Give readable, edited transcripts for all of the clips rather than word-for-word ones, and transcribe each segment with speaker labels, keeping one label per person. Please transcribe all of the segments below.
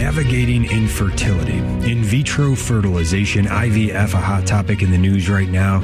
Speaker 1: navigating infertility. In vitro fertilization, IVF, a hot topic in the news right now,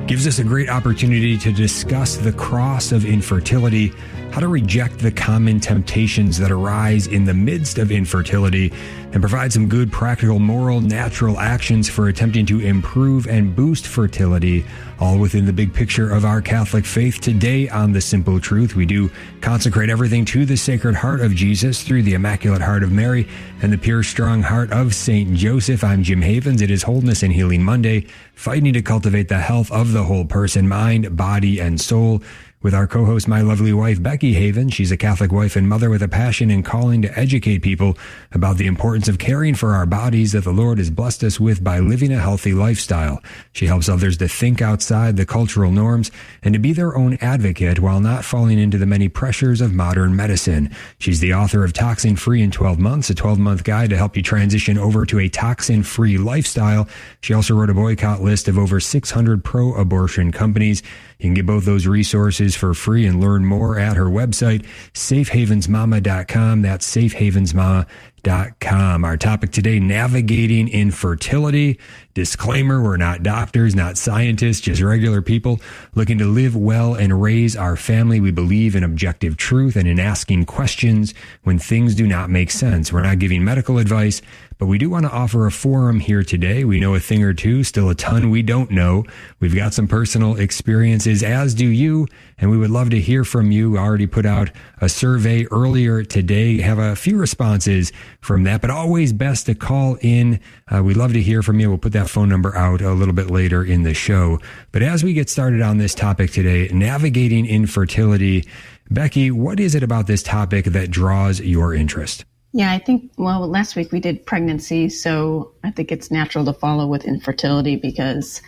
Speaker 1: gives us a great opportunity to discuss the cross of infertility, how to reject the common temptations that arise in the midst of infertility, and provide some good, practical, moral, natural actions for attempting to improve and boost fertility, all within the big picture of our Catholic faith. Today on The Simple Truth, we do consecrate everything to the Sacred Heart of Jesus through the Immaculate Heart of Mary and the pure, strong heart of Saint Joseph. I'm Jim Havens. It is Wholeness and Healing Monday, fighting to cultivate the health of the whole person, mind, body, and soul, with our co-host, my lovely wife, Becky Havens. She's a Catholic wife and mother with a passion and calling to educate people about the importance of caring for our bodies that the Lord has blessed us with by living a healthy lifestyle. She helps others to think outside the cultural norms and to be their own advocate while not falling into the many pressures of modern medicine. She's the author of Toxin Free in 12 Months, a 12-month guide to help you transition over to a toxin-free lifestyle. She also wrote a boycott list of over 600 pro-abortion companies. You can get both those resources for free and learn more at her website, safehavensmama.com. That's safehavensmama.com. Our topic today, navigating infertility. Disclaimer, we're not doctors, not scientists, just regular people looking to live well and raise our family. We believe in objective truth and in asking questions when things do not make sense. We're not giving medical advice, but we do want to offer a forum here today. We know a thing or two, still a ton we don't know. We've got some personal experiences, as do you, and we would love to hear from you. We already put out a survey earlier today, have a few responses from that, but always best to call in. We'd love to hear from you. We'll put that phone number out a little bit later in the show. But as we get started on this topic today, navigating infertility, Becky, what is it about this topic that draws your interest?
Speaker 2: Yeah, I think, well, last week we did pregnancy, so I think it's natural to follow with infertility because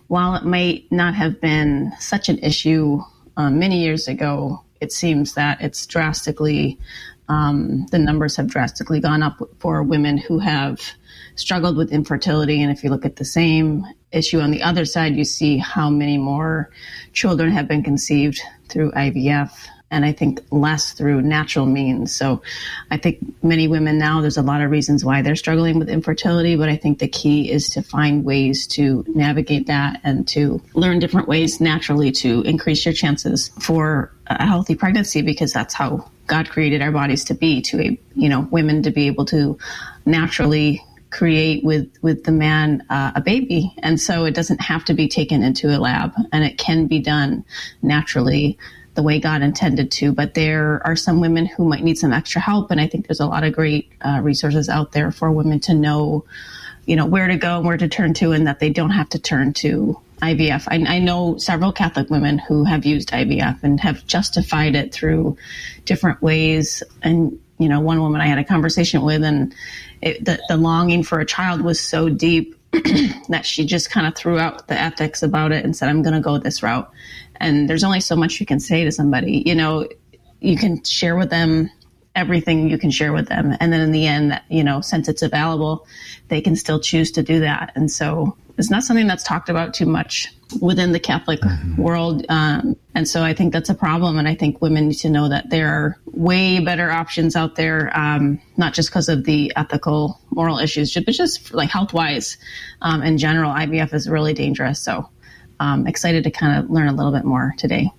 Speaker 2: while it might not have been such an issue many years ago, it seems that it's drastically, the numbers have drastically gone up for women who have struggled with infertility. And if you look at the same issue on the other side, you see how many more children have been conceived through IVF. And I think less through natural means. So I think many women now, there's a lot of reasons why they're struggling with infertility, but I think the key is to find ways to navigate that and to learn different ways naturally to increase your chances for a healthy pregnancy, because that's how God created our bodies to be, to, women to be able to naturally create with the man a baby. And so it doesn't have to be taken into a lab, and it can be done naturally the way God intended to. But there are some women who might need some extra help. And I think there's a lot of great resources out there for women to know, where to go and where to turn to, and that they don't have to turn to IVF. I know several Catholic women who have used IVF and have justified it through different ways. And, one woman I had a conversation with, and the longing for a child was so deep that she just kind of threw out the ethics about it and said, I'm going to go this route. And there's only so much you can say to somebody. You can share with them everything you can share with them. And then in the end, since it's available, they can still choose to do that. And so it's not something that's talked about too much within the Catholic world. And so I think that's a problem. And I think women need to know that there are way better options out there, not just because of the ethical, moral issues, but just like health-wise in general. IVF is really dangerous. So excited to kind of learn a little bit more today.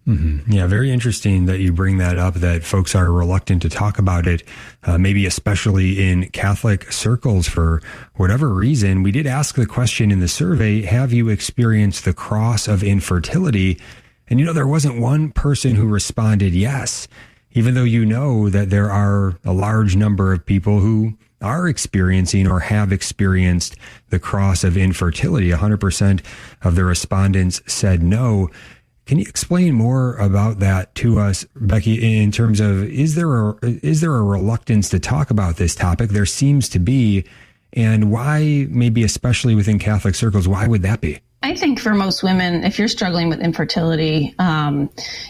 Speaker 1: Mm-hmm. Yeah, very interesting that you bring that up, that folks are reluctant to talk about it, maybe especially in Catholic circles for whatever reason. We did ask the question in the survey, have you experienced the cross of infertility? And there wasn't one person who responded yes, even though that there are a large number of people who are experiencing or have experienced the cross of infertility. 100% of the respondents said no. Can you explain more about that to us, Becky, in terms of, is there a reluctance to talk about this topic? There seems to be, and why, maybe especially within Catholic circles, why would that be?
Speaker 2: I think for most women, if you're struggling with infertility,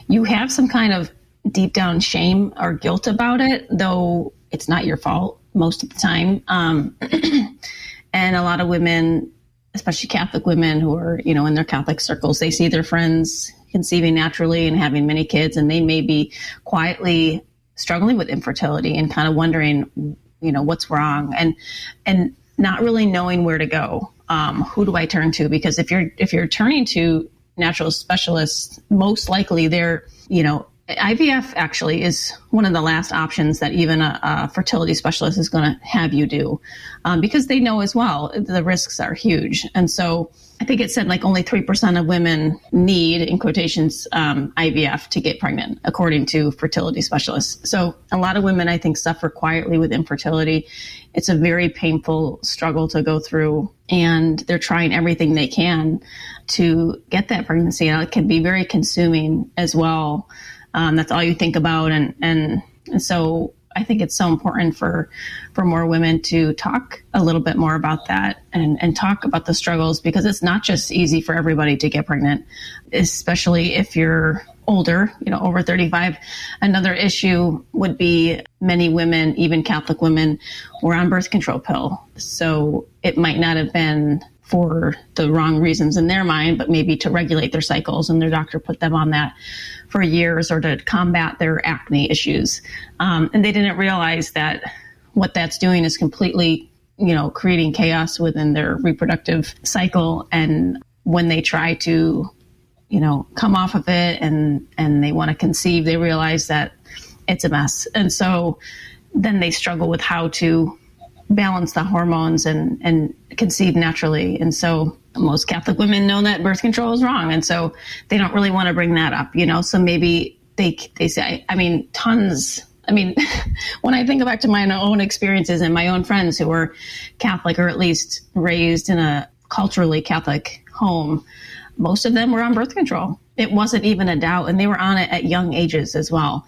Speaker 2: you have some kind of deep down shame or guilt about it, though it's not your fault most of the time. And a lot of women, especially Catholic women who are, in their Catholic circles, they see their friends conceiving naturally and having many kids, and they may be quietly struggling with infertility and kind of wondering, what's wrong, and not really knowing where to go. Who do I turn to? Because if you're turning to natural specialists, most likely they're, IVF actually is one of the last options that even a fertility specialist is going to have you do, because they know as well the risks are huge. And so I think it said like only 3% of women need, in quotations, IVF to get pregnant, according to fertility specialists. So a lot of women, I think, suffer quietly with infertility. It's a very painful struggle to go through, and they're trying everything they can to get that pregnancy. And it can be very consuming as well. That's all you think about. And so I think it's so important for more women to talk a little bit more about that and talk about the struggles, because it's not just easy for everybody to get pregnant, especially if you're older, over 35. Another issue would be many women, even Catholic women, were on birth control pill. So it might not have been for the wrong reasons in their mind, but maybe to regulate their cycles, and their doctor put them on that for years, or to combat their acne issues. And they didn't realize that what that's doing is completely, creating chaos within their reproductive cycle. And when they try to, come off of it and they want to conceive, they realize that it's a mess. And so then they struggle with how to balance the hormones and conceive naturally. And so most Catholic women know that birth control is wrong. And so they don't really want to bring that up, so maybe they say, tons. When I think back to my own experiences and my own friends who were Catholic, or at least raised in a culturally Catholic home, most of them were on birth control. It wasn't even a doubt. And they were on it at young ages as well.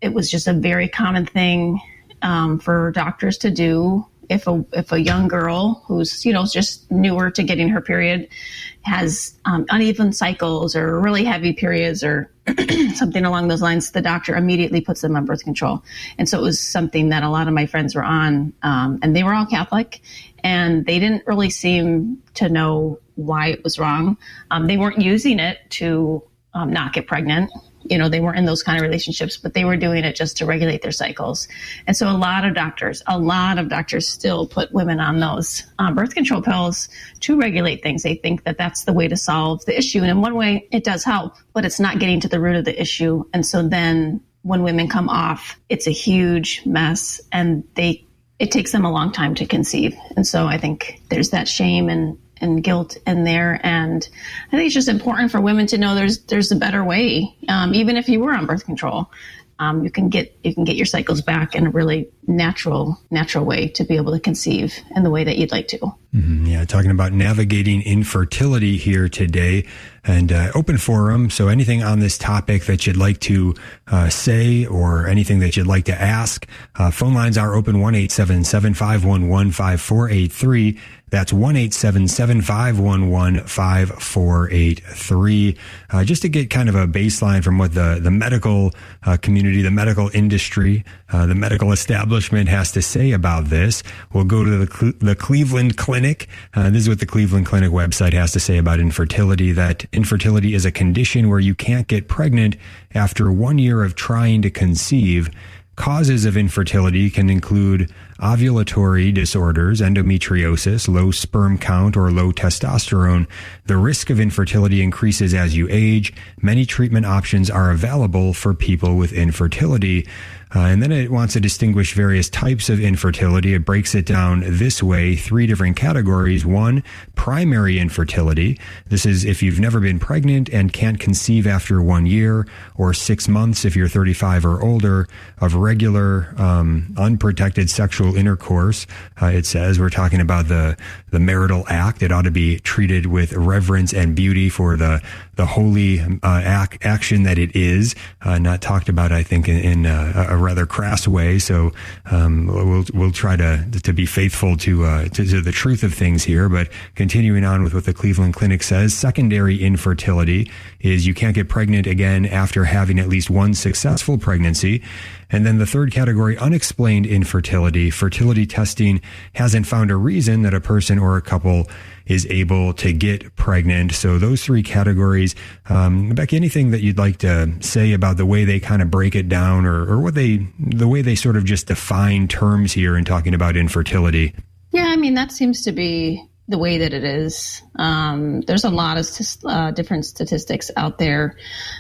Speaker 2: It was just a very common thing for doctors to do. If a young girl who's, just newer to getting her period has uneven cycles or really heavy periods or something along those lines, the doctor immediately puts them on birth control. And so it was something that a lot of my friends were on, and they were all Catholic, and they didn't really seem to know why it was wrong. They weren't using it to not get pregnant. They weren't in those kind of relationships, but they were doing it just to regulate their cycles. And so a lot of doctors still put women on those birth control pills to regulate things. They think that that's the way to solve the issue. And in one way, it does help, but it's not getting to the root of the issue. And so then when women come off, it's a huge mess, and it takes them a long time to conceive. And so I think there's that shame and guilt in there. And I think it's just important for women to know there's a better way. Even if you were on birth control, you can get your cycles back in a really natural way to be able to conceive in the way that you'd like to.
Speaker 1: Mm-hmm. Yeah, talking about navigating infertility here today, and open forum. So anything on this topic that you'd like to say, or anything that you'd like to ask, phone lines are open. 1-877-511-5483. That's 1-877-511-5483. Just to get kind of a baseline from what the medical community, the medical industry, the medical establishment has to say about this, we'll go to the Cleveland Clinic. This is what the Cleveland Clinic website has to say about infertility, that infertility is a condition where you can't get pregnant after 1 year of trying to conceive. Causes of infertility can include ovulatory disorders, endometriosis, low sperm count, or low testosterone. The risk of infertility increases as you age. Many treatment options are available for people with infertility. And then it wants to distinguish various types of infertility. It breaks it down this way, 3 different categories. 1, primary infertility. This is if you've never been pregnant and can't conceive after 1 year or 6 months if you're 35 or older of regular unprotected sexual intercourse. It says we're talking about the marital act. It ought to be treated with reverence and beauty for the holy action that it is, not talked about, I think, in a rather crass way. So we'll try to be faithful to the truth of things here. But continuing on with what the Cleveland Clinic says, secondary infertility is you can't get pregnant again after having at least one successful pregnancy. And then the third category, unexplained infertility. Fertility testing hasn't found a reason that a person or a couple is able to get pregnant. So those three categories. Becky, anything that you'd like to say about the way they kind of break it down, or the way they sort of just define terms here in talking about infertility?
Speaker 2: Yeah, I mean, that seems to be the way that it is. There's a lot of different statistics out there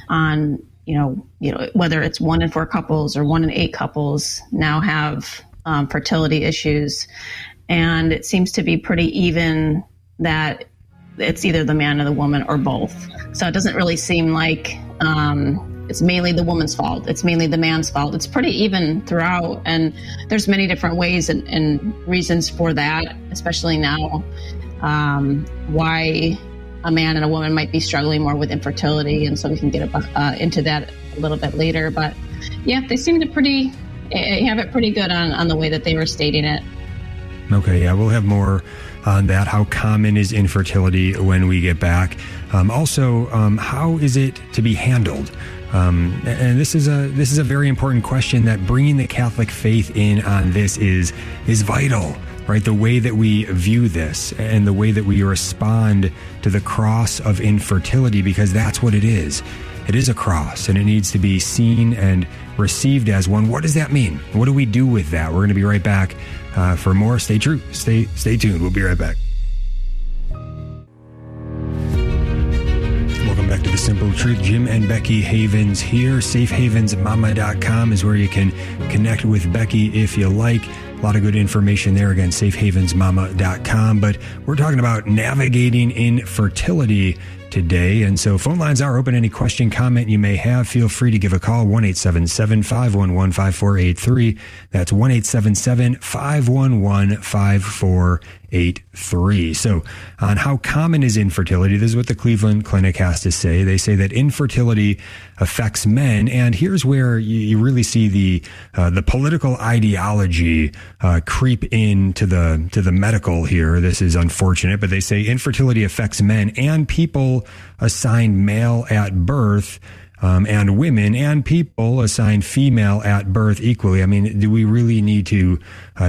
Speaker 2: on, whether it's 1 in 4 couples or 1 in 8 couples now have fertility issues. And it seems to be pretty even that it's either the man or the woman or both. So it doesn't really seem like it's mainly the woman's fault. It's mainly the man's fault. It's pretty even throughout. And there's many different ways and reasons for that, especially now, why a man and a woman might be struggling more with infertility. And so we can get into that a little bit later. But yeah, they seem to have it pretty good on the way that they were stating it.
Speaker 1: Okay, yeah, we'll have more on that. How common is infertility when we get back? Also, how is it to be handled? And this is a very important question that bringing the Catholic faith in on this is vital, right? The way that we view this and the way that we respond to the cross of infertility, because that's what it is. It is a cross, and it needs to be seen and received as one. What does that mean? What do we do with that? We're going to be right back for more. Stay tuned. We'll be right back. Welcome back to The Simple Truth. Jim and Becky Havens here. SafeHavensMama.com is where you can connect with Becky if you like. A lot of good information there. Again, SafeHavensMama.com. But we're talking about navigating infertility today. And so phone lines are open. Any question, comment you may have, feel free to give a call, 1-877-511-5483. That's 1-877-511-5483. So on how common is infertility, this is what the Cleveland Clinic has to say. They say that infertility affects men. And here's where you really see the political ideology creep into the medical here. This is unfortunate, but they say infertility affects men and people assigned male at birth, and women and people assigned female at birth equally. I mean, do we really need to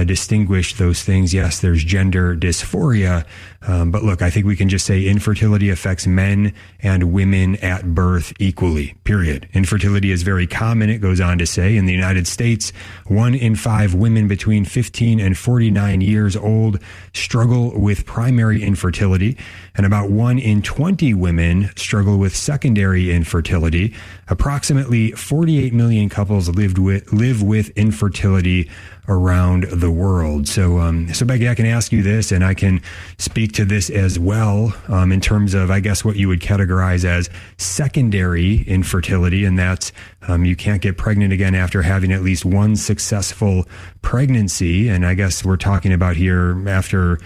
Speaker 1: distinguish those things? Yes, there's gender dysphoria, but look, I think we can just say infertility affects men and women at birth equally, period. Infertility is very common, it goes on to say. In the United States, 1 in 5 women between 15 and 49 years old struggle with primary infertility, and about 1 in 20 women struggle with secondary infertility. Approximately 48 million couples live with infertility around the world. So Becky, I can ask you this, and I can speak to this as well, in terms of, I guess, what you would categorize as secondary infertility, and that's you can't get pregnant again after having at least one successful pregnancy. And I guess we're talking about here after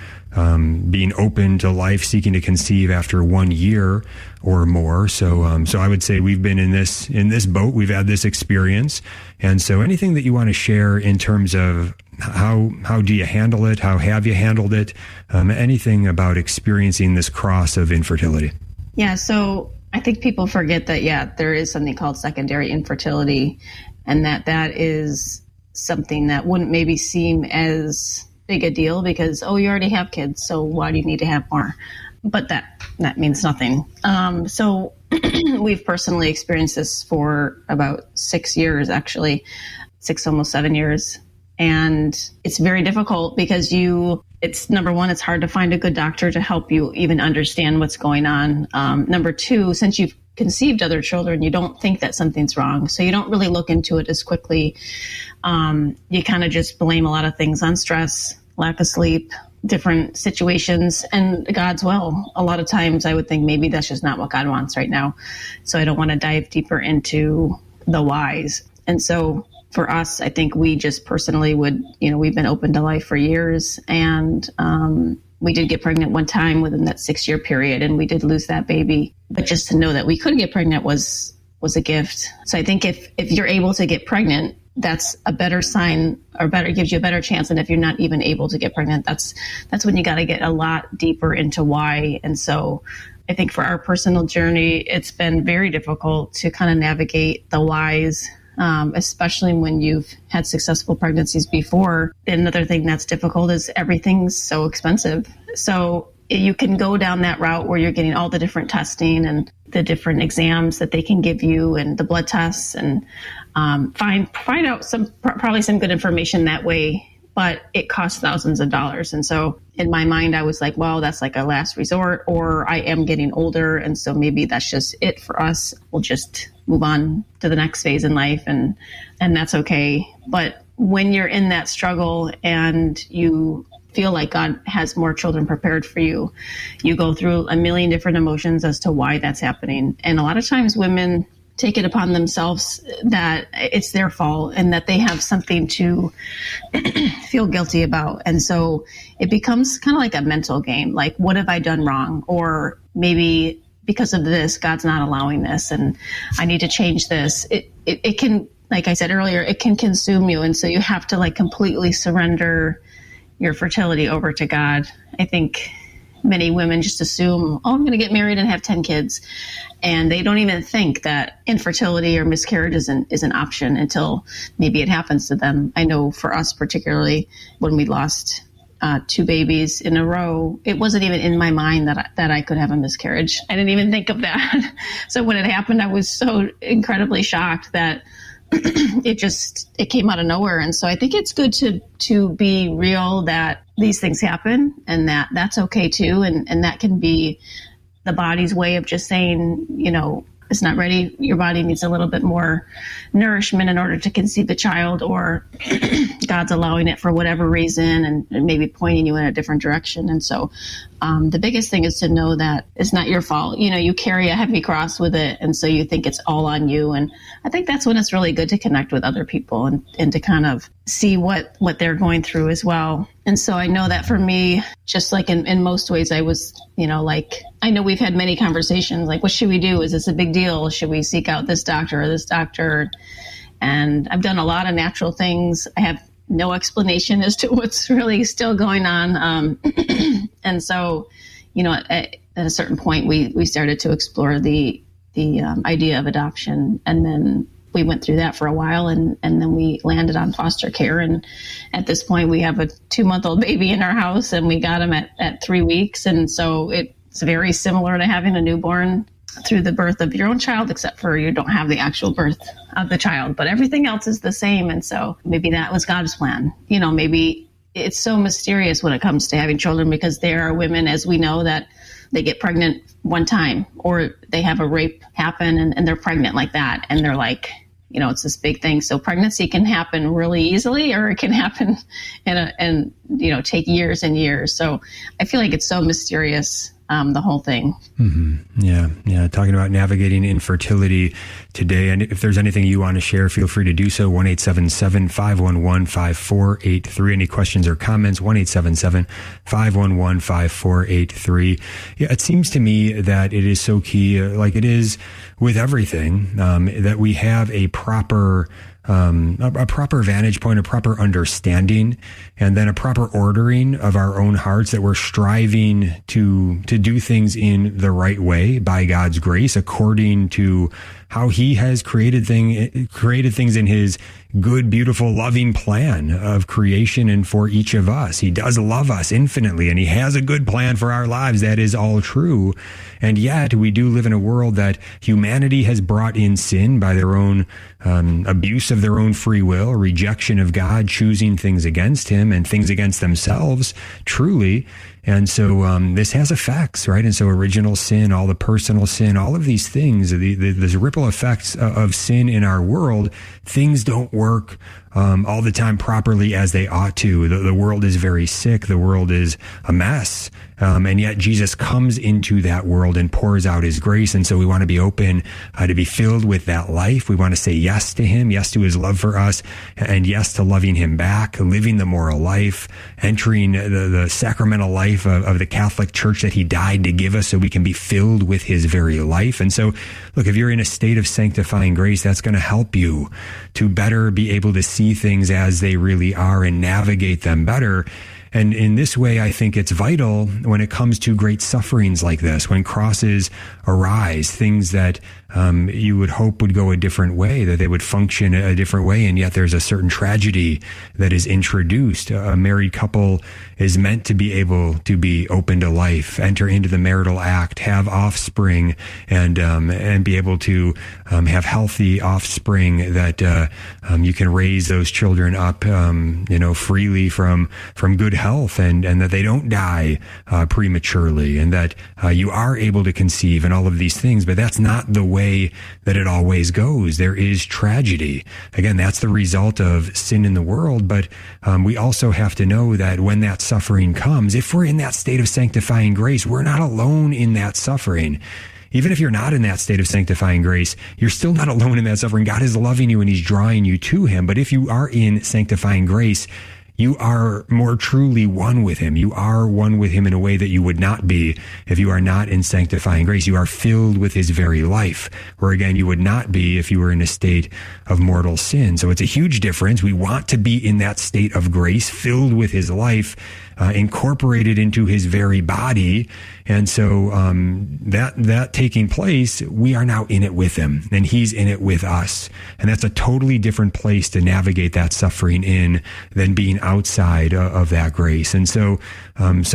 Speaker 1: being open to life, seeking to conceive after 1 year or more. So I would say we've been in this boat. We've had this experience. And so anything that you want to share in terms of how do you handle it? How have you handled it? Anything about experiencing this cross of infertility?
Speaker 2: Yeah. So I think people forget that, there is something called secondary infertility, and that is something that wouldn't maybe seem as big a deal because, you already have kids, so why do you need to have more? But that means nothing. So we've personally experienced this for about 6 years, actually, 6, almost 7 years. And it's very difficult because it's number one, it's hard to find a good doctor to help you even understand what's going on. Number two, since you've conceived other children, you don't think that something's wrong. So you don't really look into it as quickly. You kind of just blame a lot of things on stress, lack of sleep, different situations, and God's will. A lot of times I would think maybe that's just not what God wants right now. So I don't want to dive deeper into the whys. And so for us, I think we just personally would, we've been open to life for years, and we did get pregnant one time within that 6-year period, and we did lose that baby. But just to know that we could get pregnant was a gift. So I think if you're able to get pregnant, that's a better sign, or gives you a better chance than if you're not even able to get pregnant. That's when you got to get a lot deeper into why. And so I think for our personal journey, it's been very difficult to kind of navigate the whys especially when you've had successful pregnancies before. Another thing that's difficult is everything's so expensive. So you can go down that route where you're getting all the different testing and the different exams that they can give you and the blood tests, and find out probably some good information that way. But it costs thousands of dollars. And so in my mind, I was like, well, that's like a last resort, or I am getting older. And so maybe that's just it for us. We'll just move on to the next phase in life, and that's okay. But when you're in that struggle and you feel like God has more children prepared for you, you go through a million different emotions as to why that's happening. And a lot of times women take it upon themselves that it's their fault and that they have something to feel guilty about. And so it becomes kind of like a mental game. Like, what have I done wrong? Or maybe because of this, God's not allowing this and I need to change this. It can, like I said earlier, it can consume you. And so you have to like completely surrender your fertility over to God. I think many women just assume, oh, I'm going to get married and have 10 kids. And they don't even think that infertility or miscarriage is an option until maybe it happens to them. I know for us, particularly when we lost 2 babies in a row, it wasn't even in my mind that I could have a miscarriage. I didn't even think of that. So when it happened, I was so incredibly shocked that it came out of nowhere. And so I think it's good to be real that these things happen and that's okay too. And that can be the body's way of just saying, it's not ready. Your body needs a little bit more nourishment in order to conceive a child, or God's allowing it for whatever reason and maybe pointing you in a different direction. And so the biggest thing is to know that it's not your fault. You carry a heavy cross with it. And so you think it's all on you. And I think that's when it's really good to connect with other people and to kind of see what they're going through as well. And so I know that for me, just like in most ways, I was, I know we've had many conversations, like, what should we do? Is this a big deal? Should we seek out this doctor or this doctor? And I've done a lot of natural things. I have no explanation as to what's really still going on. And so, at a certain point, we started to explore the idea of adoption. And then we went through that for a while, and then we landed on foster care. And at this point, we have a 2-month-old baby in our house, and we got him at 3 weeks. And so it's very similar to having a newborn through the birth of your own child, except for you don't have the actual birth of the child, but everything else is the same. And so maybe that was God's plan. Maybe it's so mysterious when it comes to having children, because there are women, as we know, that they get pregnant one time, or they have a rape happen and they're pregnant like that. And they're like, it's this big thing. So pregnancy can happen really easily, or it can happen and take years and years. So I feel like it's so mysterious, the whole thing.
Speaker 1: Mm-hmm. Yeah. Talking about navigating infertility today. And if there's anything you want to share, feel free to do so. 1-877-511-5483. Any questions or comments? 1-877-511-5483. Yeah, it seems to me that it is so key, like it is with everything, that we have a proper vantage point, a proper understanding, and then a proper ordering of our own hearts, that we're striving to do things in the right way by God's grace, according to how He has created things in His good, beautiful, loving plan of creation and for each of us. He does love us infinitely, and He has a good plan for our lives. That is all true. And yet we do live in a world that humanity has brought in sin by their own abuse of their own free will, rejection of God, choosing things against Him and things against themselves, truly. And so this has effects, right? And so original sin, all the personal sin, all of these things, the ripple effects of sin in our world, things don't work all the time properly as they ought to. The world is very sick. The world is a mess. And yet Jesus comes into that world and pours out His grace. And so we want to be open to be filled with that life. We want to say yes to Him, yes to His love for us, and yes to loving Him back, living the moral life, entering the sacramental life of the Catholic Church that He died to give us so we can be filled with His very life. And so, look, if you're in a state of sanctifying grace, that's going to help you to better be able to see things as they really are and navigate them better. And in this way, I think it's vital when it comes to great sufferings like this, when crosses arise, things that you would hope would go a different way, that they would function a different way, and yet there's a certain tragedy that is introduced. A married couple is meant to be able to be open to life, enter into the marital act, have offspring, and be able to have healthy offspring that you can raise those children up, freely from good health, and that they don't die prematurely, and that you are able to conceive and all of these things. But that's not the way that it always goes. There is tragedy. Again, that's the result of sin in the world. But we also have to know that when that suffering comes, if we're in that state of sanctifying grace, we're not alone in that suffering. Even if you're not in that state of sanctifying grace, you're still not alone in that suffering. God is loving you and he's drawing you to him. But if you are in sanctifying grace, you are more truly one with him. You are one with him in a way that you would not be if you are not in sanctifying grace. You are filled with his very life, where again, you would not be if you were in a state of mortal sin. So it's a huge difference. We want to be in that state of grace, filled with his life, incorporated into his very body. And so that taking place, we are now in it with him, and he's in it with us. And that's a totally different place to navigate that suffering in than being outside of that grace. And so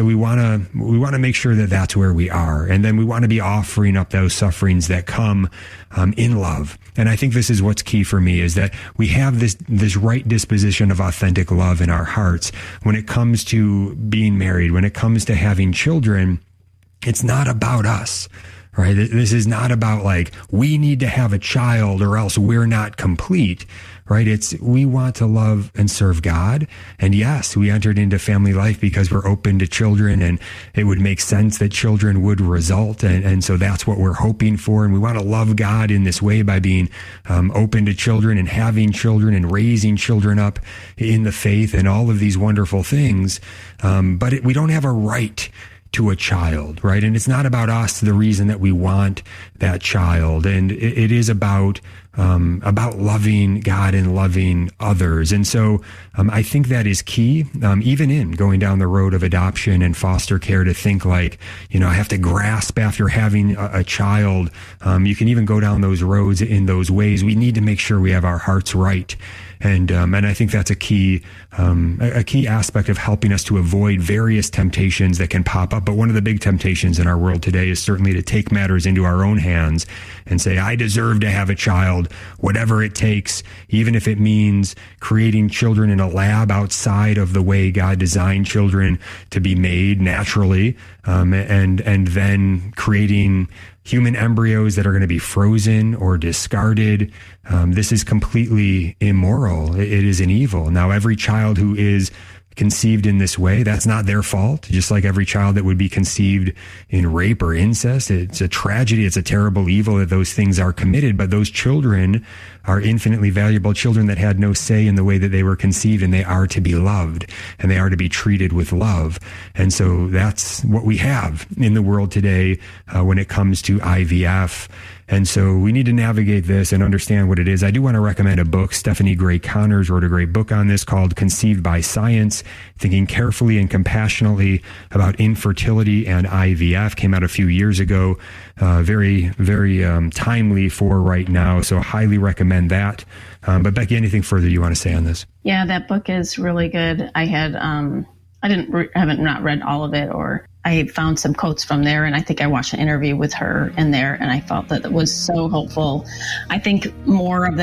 Speaker 1: we want to make sure that that's where we are. And then we want to be offering up those sufferings that come in love. And I think this is what's key for me, is that we have this right disposition of authentic love in our hearts when it comes to being married, when it comes to having children. It's not about us, right? This is not about like, we need to have a child or else we're not complete, right? It's, we want to love and serve God. And yes, we entered into family life because we're open to children, and it would make sense that children would result. And so that's what we're hoping for. And we want to love God in this way by being open to children and having children and raising children up in the faith and all of these wonderful things. But we don't have a right to a child, right? And it's not about us, the reason that we want that child. And it is about loving God and loving others. And so I think that is key, even in going down the road of adoption and foster care, to think like, I have to grasp after having a child. You can even go down those roads in those ways. We need to make sure we have our hearts right. And I think that's a key aspect of helping us to avoid various temptations that can pop up. But one of the big temptations in our world today is certainly to take matters into our own hands and say, I deserve to have a child, whatever it takes, even if it means creating children in a lab outside of the way God designed children to be made naturally, and then creating human embryos that are going to be frozen or discarded. This is completely immoral. It is an evil. Now, every child who is conceived in this way, that's not their fault. Just like every child that would be conceived in rape or incest, it's a tragedy. It's a terrible evil that those things are committed. But those children are infinitely valuable children that had no say in the way that they were conceived, and they are to be loved, and they are to be treated with love. And so that's what we have in the world today when it comes to IVF. And so we need to navigate this and understand what it is. I do want to recommend a book. Stephanie Gray Connors wrote a great book on this called Conceived by Science, Thinking Carefully and Compassionately About Infertility and IVF. Came out a few years ago. Very, very timely for right now. So highly recommend that. But Becky, anything further you want to say on this?
Speaker 2: Yeah, that book is really good. I haven't not read all of it, or I found some quotes from there, and I think I watched an interview with her in there, and I felt that it was so helpful. I think more of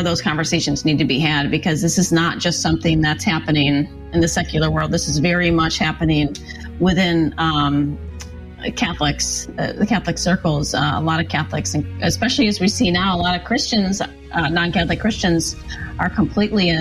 Speaker 2: those conversations need to be had, because this is not just something that's happening in the secular world. This is very much happening within Catholics, the Catholic circles. A lot of Catholics, and especially as we see now, a lot of Christians, non-Catholic Christians, are completely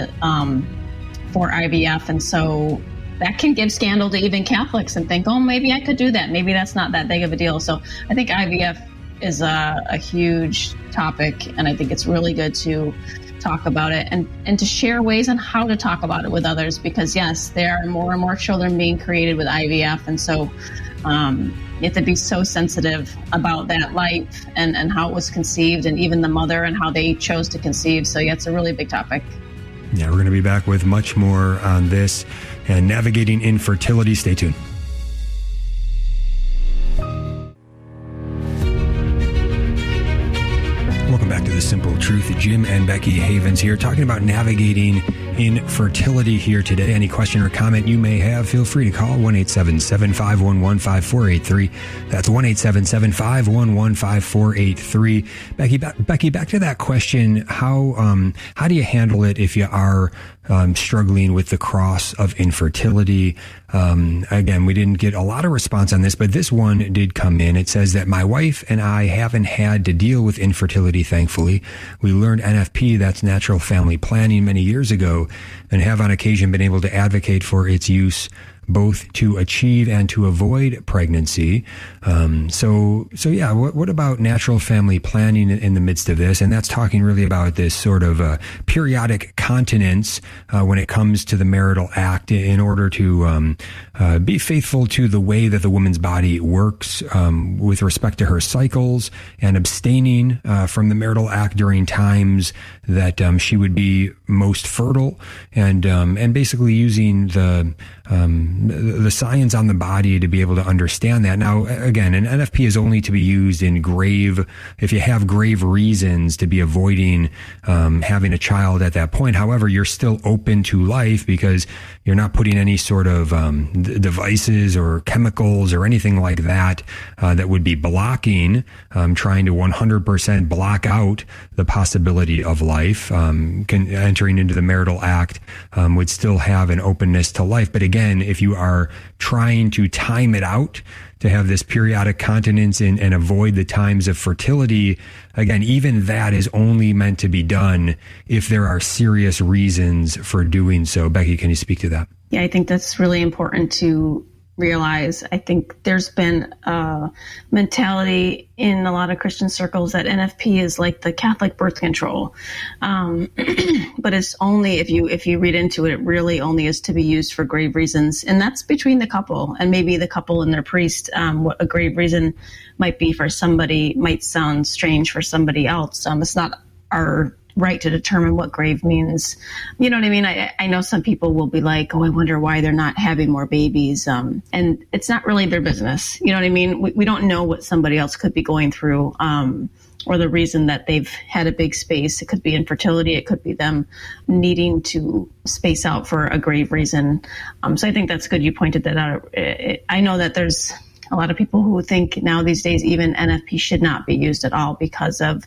Speaker 2: for IVF, and so that can give scandal to even Catholics and think, oh, maybe I could do that. Maybe that's not that big of a deal. So I think IVF is a huge topic, and I think it's really good to talk about it and to share ways on how to talk about it with others, because yes, there are more and more children being created with IVF, and so you have to be so sensitive about that life and how it was conceived, and even the mother and how they chose to conceive. So yeah, it's a really big topic.
Speaker 1: Yeah, we're going to be back with much more on this and navigating infertility. Stay tuned. Welcome back to The Simple Truth. Jim and Becky Havens here, talking about navigating infertility here today. Any question or comment you may have, feel free to call 1-877-511-5483. That's 1-877-511-5483. Becky, back to that question. How do you handle it if you are struggling with the cross of infertility? Again, we didn't get a lot of response on this, but this one did come in. It says that my wife and I haven't had to deal with infertility, thankfully. We learned NFP, that's natural family planning, many years ago, and have on occasion been able to advocate for its use both to achieve and to avoid pregnancy. So yeah, what about natural family planning in the midst of this? And that's talking really about this sort of periodic continence when it comes to the marital act, in order to be faithful to the way that the woman's body works with respect to her cycles, and abstaining from the marital act during times that she would be most fertile, and basically using the science on the body to be able to understand that. Now, again, an NFP is only to be used if you have grave reasons to be avoiding having a child at that point. However, you're still open to life because you're not putting any sort of devices or chemicals or anything like that that would be blocking, trying to 100% block out the possibility of life. Entering into the marital act would still have an openness to life. But again, if you are trying to time it out to have this periodic continence and avoid the times of fertility, again, even that is only meant to be done if there are serious reasons for doing so. Becky, can you speak to that?
Speaker 2: Yeah, I think that's really important to realize. I think there's been a mentality in a lot of Christian circles that NFP is like the Catholic birth control. But it's only, if you read into it, it really only is to be used for grave reasons. And that's between the couple and maybe the couple and their priest. What a grave reason might be for somebody might sound strange for somebody else. It's not our right to determine what grave means. You know what I mean? I know some people will be like, oh, I wonder why they're not having more babies. And it's not really their business. You know what I mean? We don't know what somebody else could be going through, or the reason that they've had a big space. It could be infertility. It could be them needing to space out for a grave reason. So I think that's good you pointed that out. I know that there's a lot of people who think now these days even NFP should not be used at all because of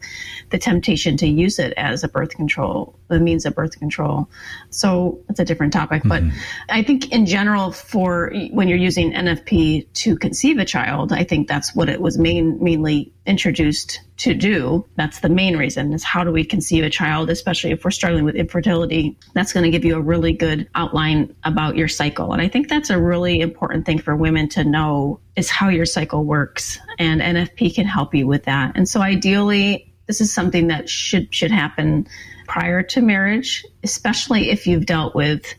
Speaker 2: the temptation to use it as a birth control, the means of birth control. So it's a different topic. Mm-hmm. But I think in general, for when you're using NFP to conceive a child, I think that's what it was mainly introduced to do. That's the main reason, is how do we conceive a child, especially if we're struggling with infertility. That's going to give you a really good outline about your cycle. And I think that's a really important thing for women to know, is how your cycle works. And NFP can help you with that. And so ideally, this is something that should happen prior to marriage, especially if you've dealt with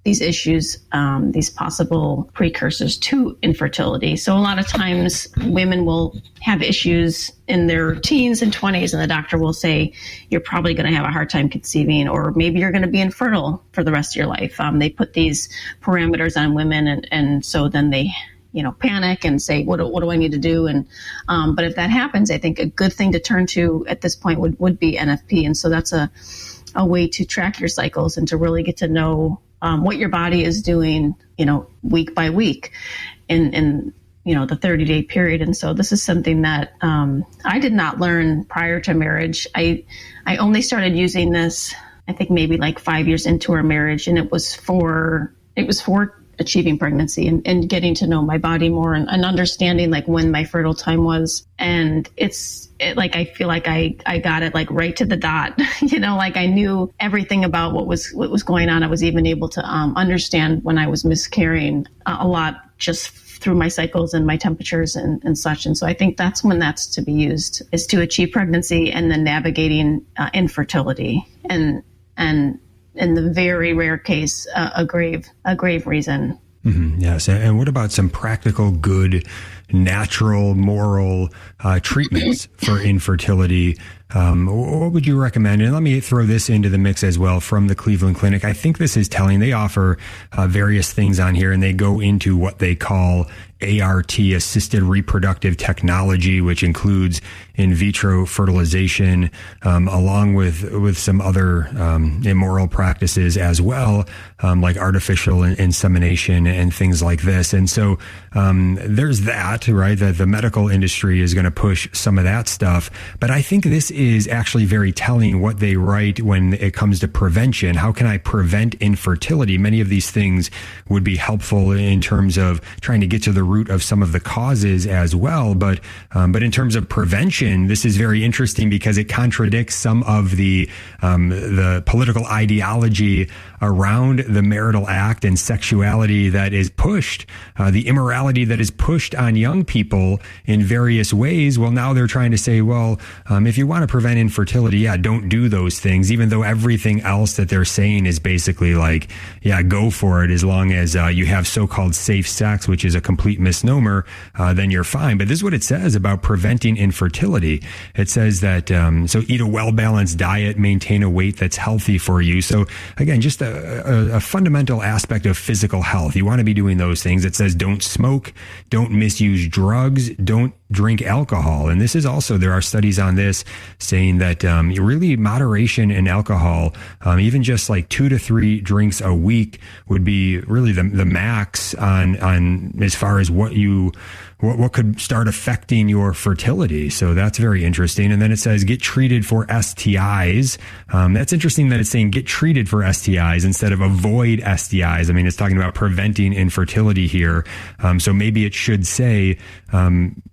Speaker 2: these issues, these possible precursors to infertility. So a lot of times women will have issues in their teens and 20s, and the doctor will say, you're probably going to have a hard time conceiving, or maybe you're going to be infertile for the rest of your life. They put these parameters on women, and so then they panic and say, what do I need to do? And but if that happens, I think a good thing to turn to at this point would be NFP. And so that's a way to track your cycles and to really get to know what your body is doing, week by week in the 30-day period. And so this is something that I did not learn prior to marriage. I only started using this, I think maybe like 5 years into our marriage, and it was for achieving pregnancy and getting to know my body more and understanding like when my fertile time was. And I feel like I got it like right to the dot, like I knew everything about what was going on. I was even able to understand when I was miscarrying a lot just through my cycles and my temperatures and such. And so I think that's when that's to be used, is to achieve pregnancy and then navigating infertility and in the very rare case, a grave reason.
Speaker 1: Mm-hmm, yes. And what about some practical, good, natural, moral treatments for infertility What would you recommend? And let me throw this into the mix as well from the Cleveland Clinic. I think this is telling. They offer various things on here, and they go into what they call ART, assisted reproductive technology, which includes in vitro fertilization, along with some other immoral practices as well, like artificial insemination and things like this. And so there's that, right? That the medical industry is going to push some of that stuff. But I think this is actually very telling what they write when it comes to prevention. How can I prevent infertility? Many of these things would be helpful in terms of trying to get to the root of some of the causes as well. But in terms of prevention, this is very interesting because it contradicts some of the political ideology around the marital act and sexuality that is pushed, the immorality that is pushed on young people in various ways. Well, now they're trying to say, well, if you want to prevent infertility, yeah, don't do those things, even though everything else that they're saying is basically like, yeah, go for it as long as you have so-called safe sex, which is a complete misnomer, then you're fine. But this is what it says about preventing infertility. It says that, so eat a well-balanced diet, maintain a weight that's healthy for you. So again, just a fundamental aspect of physical health. You want to be doing those things. It says don't smoke, don't misuse drugs, don't drink alcohol. And this is also, there are studies on this saying that really moderation in alcohol, even just like 2 to 3 drinks a week would be really the max on as far as what could start affecting your fertility. So that's very interesting. And then it says get treated for STIs. That's interesting that it's saying get treated for STIs instead of avoid STIs. I mean, it's talking about preventing infertility here. So maybe it should say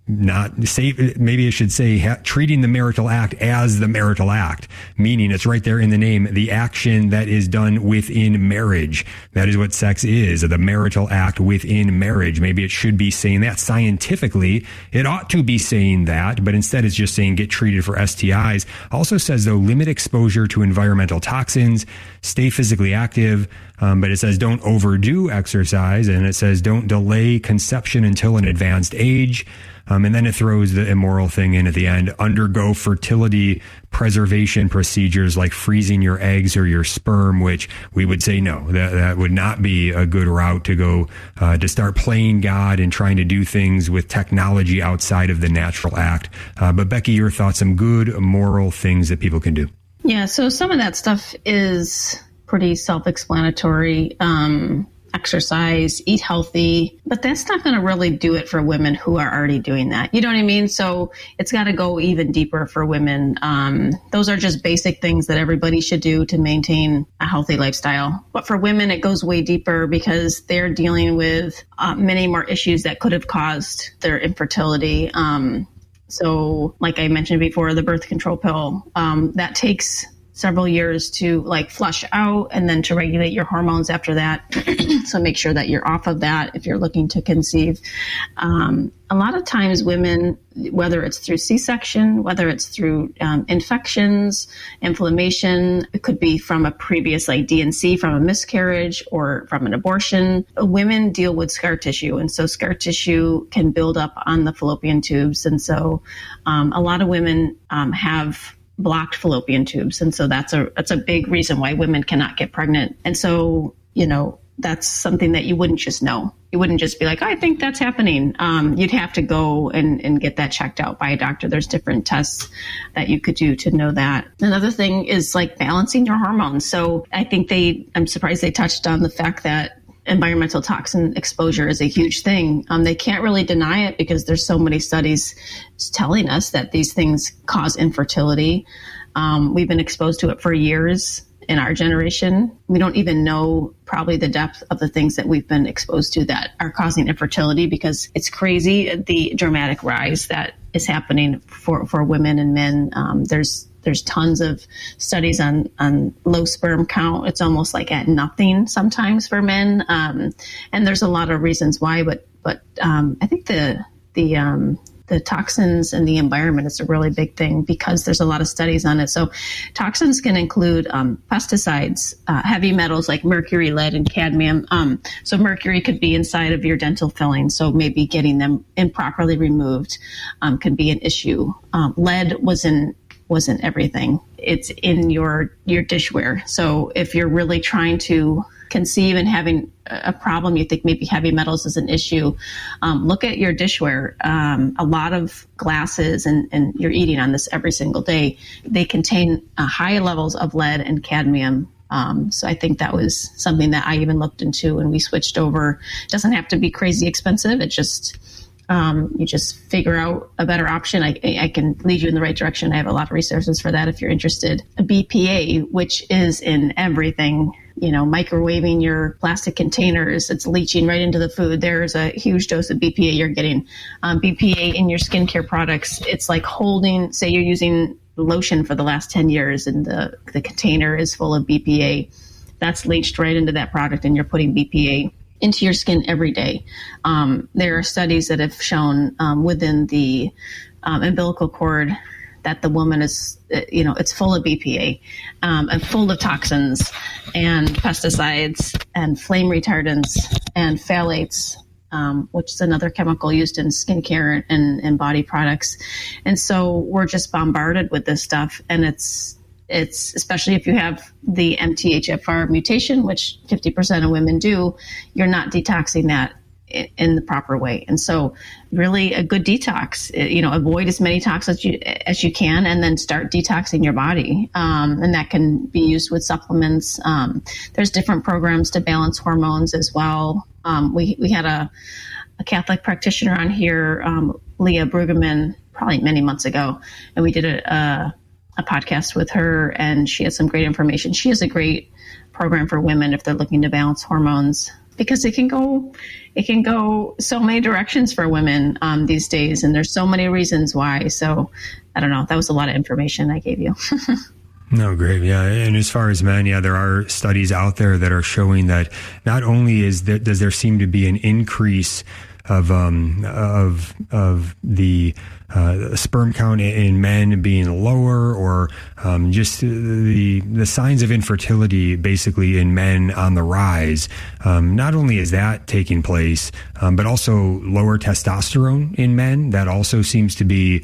Speaker 1: maybe it should say treating the marital act as the marital act, meaning it's right there in the name, the action that is done within marriage. That is what sex is, the marital act within marriage. Maybe it should be saying that scientifically. It ought to be saying that, but instead it's just saying get treated for STIs. Also says, though, limit exposure to environmental toxins, stay physically active, but it says don't overdo exercise, and it says don't delay conception until an advanced age. And then it throws the immoral thing in at the end. Undergo fertility preservation procedures like freezing your eggs or your sperm, which we would say no, that would not be a good route to go to start playing God and trying to do things with technology outside of the natural act. But Becky, your thoughts, some good moral things that people can do.
Speaker 2: Yeah, so some of that stuff is pretty self-explanatory. Exercise, eat healthy, but that's not going to really do it for women who are already doing that. You know what I mean? So it's got to go even deeper for women. Those are just basic things that everybody should do to maintain a healthy lifestyle. But for women, it goes way deeper because they're dealing with many more issues that could have caused their infertility. So like I mentioned before, the birth control pill, that takes several years to like flush out and then to regulate your hormones after that. So make sure that you're off of that if you're looking to conceive. A lot of times women, whether it's through C-section, whether it's through infections, inflammation, it could be from a previous like D&C from a miscarriage or from an abortion. Women deal with scar tissue. And so scar tissue can build up on the fallopian tubes. And so a lot of women have blocked fallopian tubes. And so that's a big reason why women cannot get pregnant. And so, that's something that you wouldn't just know. You wouldn't just be like, I think that's happening. You'd have to go and get that checked out by a doctor. There's different tests that you could do to know that. Another thing is like balancing your hormones. So I think I'm surprised they touched on the fact that environmental toxin exposure is a huge thing. They can't really deny it because there's so many studies telling us that these things cause infertility. We've been exposed to it for years in our generation. We don't even know probably the depth of the things that we've been exposed to that are causing infertility, because it's crazy the dramatic rise that is happening for women and men. There's tons of studies on low sperm count. It's almost like at nothing sometimes for men. And there's a lot of reasons why, but I think the toxins in the environment is a really big thing because there's a lot of studies on it. So toxins can include pesticides, heavy metals like mercury, lead, and cadmium. So mercury could be inside of your dental filling. So maybe getting them improperly removed can be an issue. Lead was wasn't everything. It's in your dishware. So if you're really trying to conceive and having a problem, you think maybe heavy metals is an issue, look at your dishware. A lot of glasses, and you're eating on this every single day, they contain high levels of lead and cadmium. So I think that was something that I even looked into when we switched over. It doesn't have to be crazy expensive. It just, you just figure out a better option. I can lead you in the right direction. I have a lot of resources for that if you're interested. A BPA, which is in everything, microwaving your plastic containers, it's leaching right into the food. There's a huge dose of BPA you're getting. BPA in your skincare products, it's like holding, say you're using lotion for the last 10 years and the container is full of BPA. That's leached right into that product, and you're putting BPA into your skin every day. There are studies that have shown within the umbilical cord that the woman is, it's full of BPA and full of toxins and pesticides and flame retardants and phthalates, which is another chemical used in skincare and body products. And so we're just bombarded with this stuff. And it's especially if you have the MTHFR mutation, which 50% of women do, you're not detoxing that in the proper way. And so really a good detox, avoid as many toxins as you can, and then start detoxing your body. And that can be used with supplements. There's different programs to balance hormones as well. We had a Catholic practitioner on here, Leah Brueggemann, probably many months ago, and we did a podcast with her, and she had some great information. She has a great program for women if they're looking to balance hormones, because it can go so many directions for women these days, and there's so many reasons why. So I don't know. That was a lot of information I gave you.
Speaker 1: No, great. Yeah. And as far as men, there are studies out there that are showing that not only does there seem to be an increase of the sperm count in men being lower, or just the signs of infertility basically in men on the rise. Not only is that taking place, but also lower testosterone in men. That also seems to be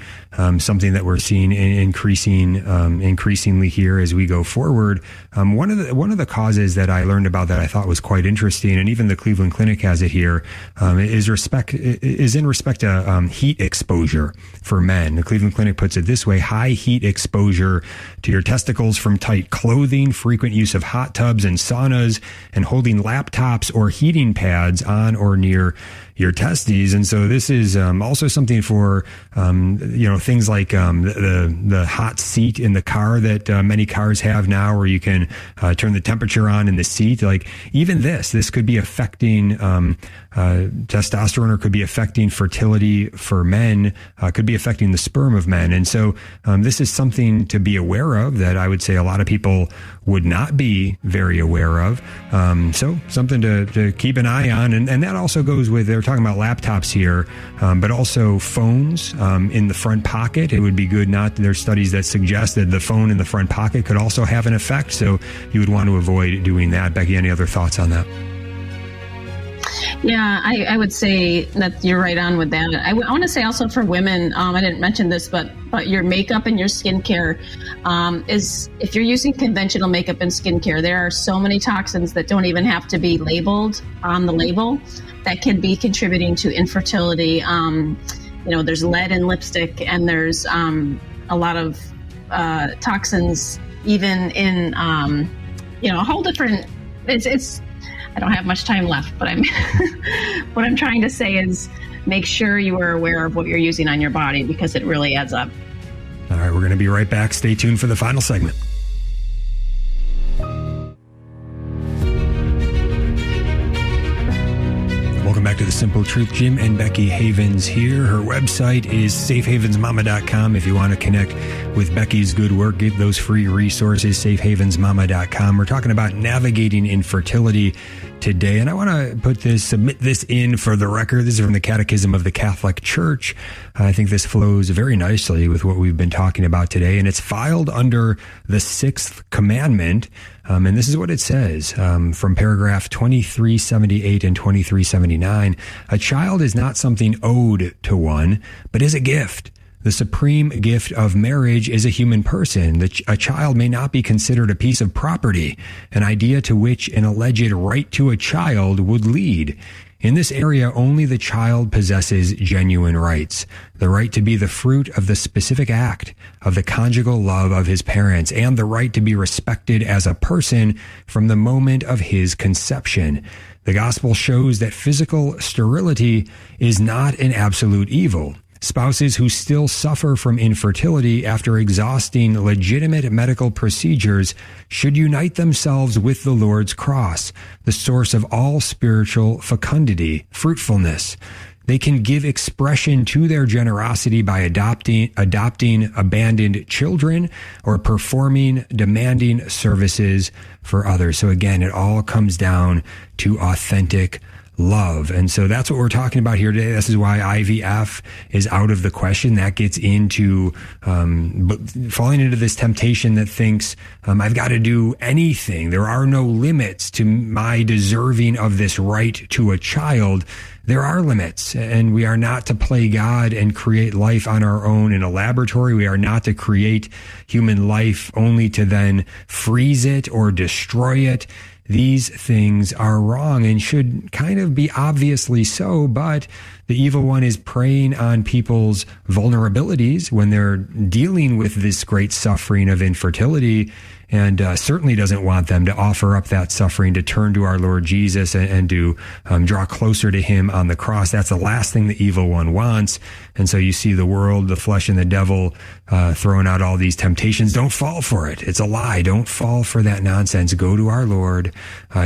Speaker 1: something that we're seeing increasingly here as we go forward. One of the causes that I learned about that I thought was quite interesting, and even the Cleveland Clinic has it here, is in respect to heat exposure for men. The Cleveland Clinic puts it this way: high heat exposure to your testicles from tight clothing, frequent use of hot tubs and saunas, and holding laptops or heating pads on or near your testes. And so this is also something for things like the hot seat in the car that many cars have now, where you can turn the temperature on in the seat. Like even this could be affecting testosterone, or could be affecting fertility for men, could be affecting the sperm of men. And so this is something to be aware of that I would say a lot of people would not be very aware of. So something to keep an eye on. And that also goes with, they're talking about laptops here, but also phones in the front pocket. It would be good there's studies that suggest that the phone in the front pocket could also have an effect. So you would want to avoid doing that. Becky, any other thoughts on that?
Speaker 2: Yeah, I would say that you're right on with that. I want to say also for women, I didn't mention this, but your makeup and your skincare is, if you're using conventional makeup and skincare, there are so many toxins that don't even have to be labeled on the label that can be contributing to infertility. There's lead in lipstick, and there's a lot of toxins even in, a whole different, it's I don't have much time left, but what I'm trying to say is make sure you are aware of what you're using on your body, because it really adds up.
Speaker 1: All right, we're going to be right back. Stay tuned for the final segment. Welcome back to The Simple Truth. Jim and Becky Havens here. Her website is safehavensmama.com. If you want to connect with Becky's good work, get those free resources, safehavensmama.com. We're talking about navigating infertility today, and I want to submit this in for the record. This is from the Catechism of the Catholic Church. I think this flows very nicely with what we've been talking about today, and it's filed under the sixth commandment. And this is what it says from paragraph 2378 and 2379. A child is not something owed to one, but is a gift, The supreme gift of marriage is a human person. A child may not be considered a piece of property, an idea to which an alleged right to a child would lead. In this area, only the child possesses genuine rights. The right to be the fruit of the specific act of the conjugal love of his parents, and the right to be respected as a person from the moment of his conception. The gospel shows that physical sterility is not an absolute evil. Spouses who still suffer from infertility after exhausting legitimate medical procedures should unite themselves with the Lord's cross, the source of all spiritual fecundity, fruitfulness. They can give expression to their generosity by adopting abandoned children or performing demanding services for others. So again, it all comes down to authentic love. And so that's what we're talking about here today. This is why IVF is out of the question. That gets into falling into this temptation that thinks I've got to do anything. There are no limits to my deserving of this right to a child. There are limits, and we are not to play God and create life on our own in a laboratory. We are not to create human life only to then freeze it or destroy it. These things are wrong and should kind of be obviously so, but the evil one is preying on people's vulnerabilities when they're dealing with this great suffering of infertility, and certainly doesn't want them to offer up that suffering to turn to our Lord Jesus and to draw closer to him on the cross. That's the last thing the evil one wants. And so you see the world, the flesh, and the devil throwing out all these temptations. Don't fall for it. It's a lie. Don't fall for that nonsense. Go to our Lord.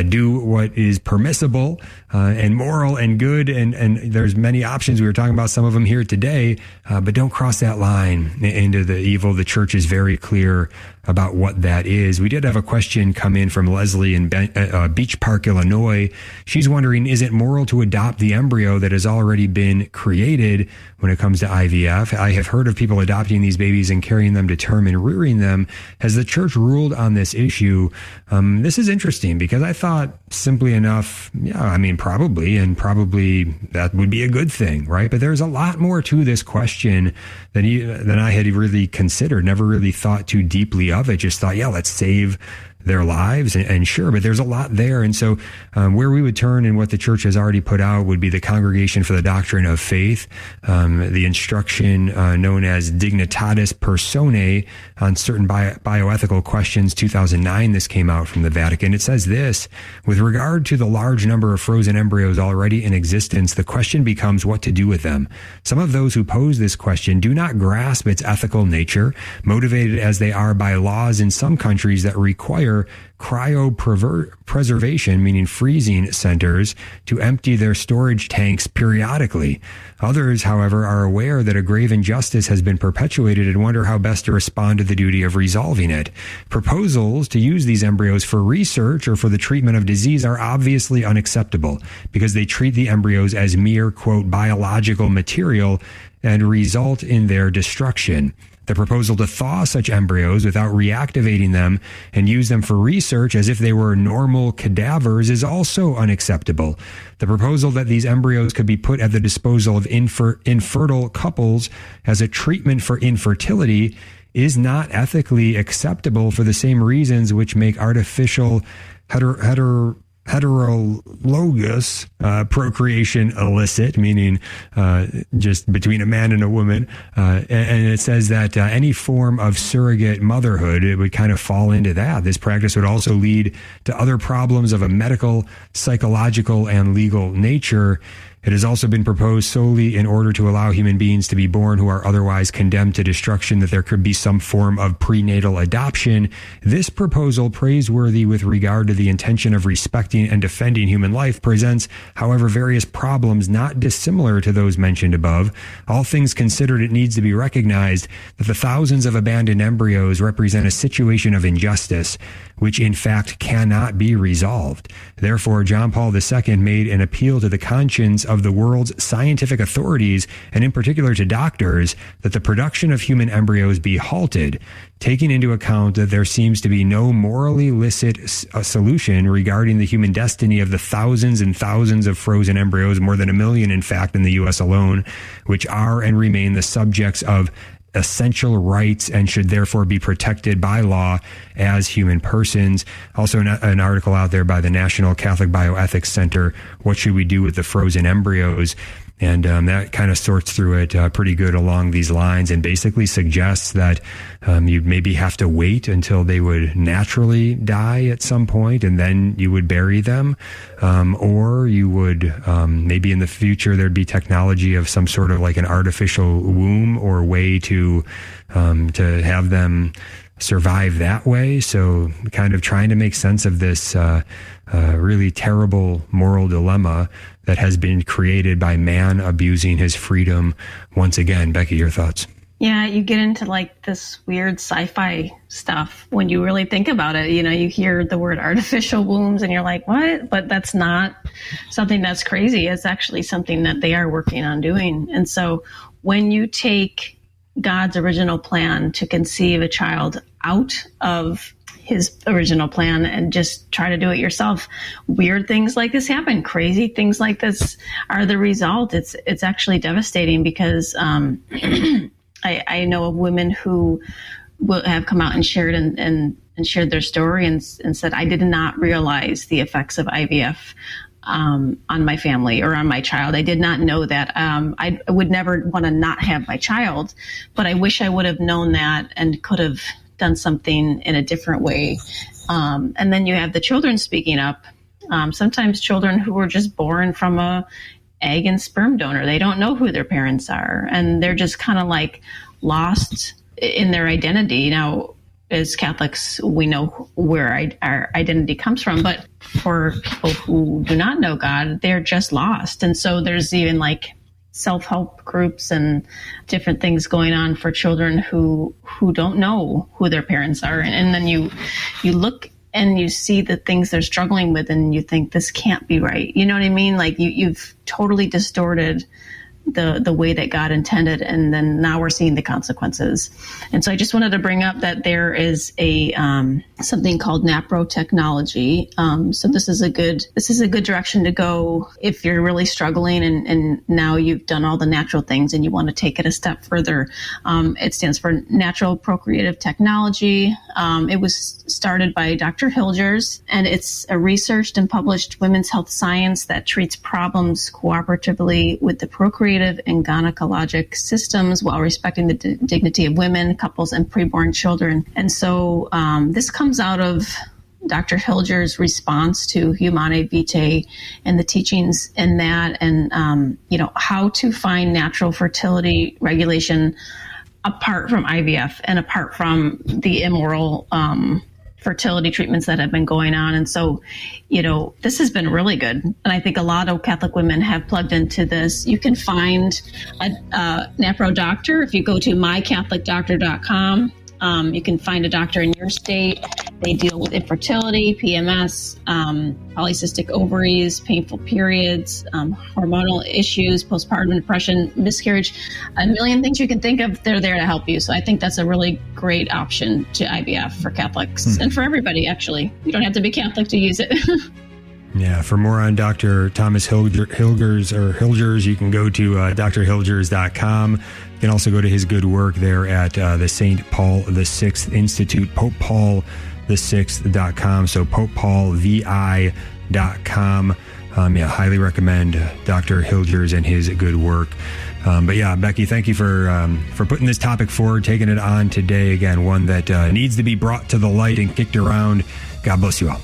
Speaker 1: Do what is permissible and moral and good. And there's many options. We were talking about some of them here today, but don't cross that line into the evil. The church is very clear about what that is. We did have a question come in from Leslie in Beach Park, Illinois. She's wondering, is it moral to adopt the embryo that has already been created when it comes to IVF? I have heard of people adopting these babies and carrying them to term and rearing them. Has the church ruled on this issue? This is interesting because I thought simply enough, probably that would be a good thing, right? But there's a lot more to this question than I had really considered, never really thought too deeply of it. Just thought, let's save their lives, and sure, but there's a lot there. And so where we would turn and what the church has already put out would be the Congregation for the Doctrine of Faith, the instruction known as Dignitatis Personae on certain bioethical questions, 2009. This came out from the Vatican. It says this: with regard to the large number of frozen embryos already in existence, the question becomes what to do with them. Some of those who pose this question do not grasp its ethical nature, motivated as they are by laws in some countries that require cryopreservation, meaning freezing centers, to empty their storage tanks periodically. Others, however, are aware that a grave injustice has been perpetuated and wonder how best to respond to the duty of resolving it. Proposals to use these embryos for research or for the treatment of disease are obviously unacceptable because they treat the embryos as mere, quote, biological material and result in their destruction. The proposal to thaw such embryos without reactivating them and use them for research as if they were normal cadavers is also unacceptable. The proposal that these embryos could be put at the disposal of infertile couples as a treatment for infertility is not ethically acceptable for the same reasons which make artificial heterologous procreation illicit, meaning just between a man and a woman. And it says that any form of surrogate motherhood, it would kind of fall into that. This practice would also lead to other problems of a medical, psychological, and legal nature. It has also been proposed solely in order to allow human beings to be born who are otherwise condemned to destruction, that there could be some form of prenatal adoption. This proposal, praiseworthy with regard to the intention of respecting and defending human life, presents, however, various problems not dissimilar to those mentioned above. All things considered, it needs to be recognized that the thousands of abandoned embryos represent a situation of injustice, which in fact cannot be resolved. Therefore, John Paul II made an appeal to the conscience of the world's scientific authorities, and in particular to doctors, that the production of human embryos be halted, taking into account that there seems to be no morally licit solution regarding the human destiny of the thousands and thousands of frozen embryos, more than 1 million, in fact, in the U.S. alone, which are and remain the subjects of essential rights and should therefore be protected by law as human persons. Also an article out there by the National Catholic Bioethics Center, What Should We Do with the Frozen Embryos? And that kind of sorts through it pretty good along these lines, and basically suggests that you'd maybe have to wait until they would naturally die at some point, and then you would bury them. Or you would, maybe in the future, there'd be technology of some sort of like an artificial womb or way to have them survive that way. So kind of trying to make sense of this really terrible moral dilemma that has been created by man abusing his freedom once again. Becky, your thoughts?
Speaker 2: Yeah, you get into like this weird sci-fi stuff when you really think about it. You know, you hear the word artificial wombs and you're like, what? But that's not something that's crazy. It's actually something that they are working on doing. And so when you take God's original plan to conceive a child out of his original plan and just try to do it yourself, weird things like this happen. Crazy things like this are the result. It's actually devastating because I know of women who will have come out and shared and shared their story and said, I did not realize the effects of IVF on my family or on my child. I did not know that. I would never want to not have my child, but I wish I would have known that and could have done something in a different way. And then you have the children speaking up. Sometimes children who were just born from a egg and sperm donor, they don't know who their parents are, and they're just kind of like lost in their identity. Now, as Catholics, we know where our identity comes from, but for people who do not know God, they're just lost. And so there's even like self-help groups and different things going on for children who don't know who their parents are. And then you look and you see the things they're struggling with and you think, this can't be right. You know what I mean? Like you've totally distorted the way that God intended, and then now we're seeing the consequences. And so I just wanted to bring up that there is a something called NAPRO technology. So this is a good direction to go if you're really struggling and now you've done all the natural things and you want to take it a step further. It stands for Natural Procreative Technology. It was started by Dr. Hilgers, and it's a researched and published women's health science that treats problems cooperatively with the procreative and gynecologic systems while respecting the dignity of women, couples, and preborn children. And so this comes out of Dr. Hilger's response to Humanae Vitae and the teachings in that, and how to find natural fertility regulation apart from IVF and apart from the immoral fertility treatments that have been going on. And so, this has been really good. And I think a lot of Catholic women have plugged into this. You can find a NAPRO doctor if you go to mycatholicdoctor.com. You can find a doctor in your state. They deal with infertility, PMS, polycystic ovaries, painful periods, hormonal issues, postpartum depression, miscarriage, a million things you can think of. They're there to help you. So I think that's a really great option to IVF for Catholics and for everybody, actually. You don't have to be Catholic to use it.
Speaker 1: Yeah, for more on Dr. Thomas Hilgers, you can go to drhilgers.com. You can also go to his good work there at the St. Paul VI Institute, popepaul6.com. So popepaulvi.com. Highly recommend Dr. Hilgers and his good work. But yeah, Becky, thank you for putting this topic forward, taking it on today. Again, one that needs to be brought to the light and kicked around. God bless you all.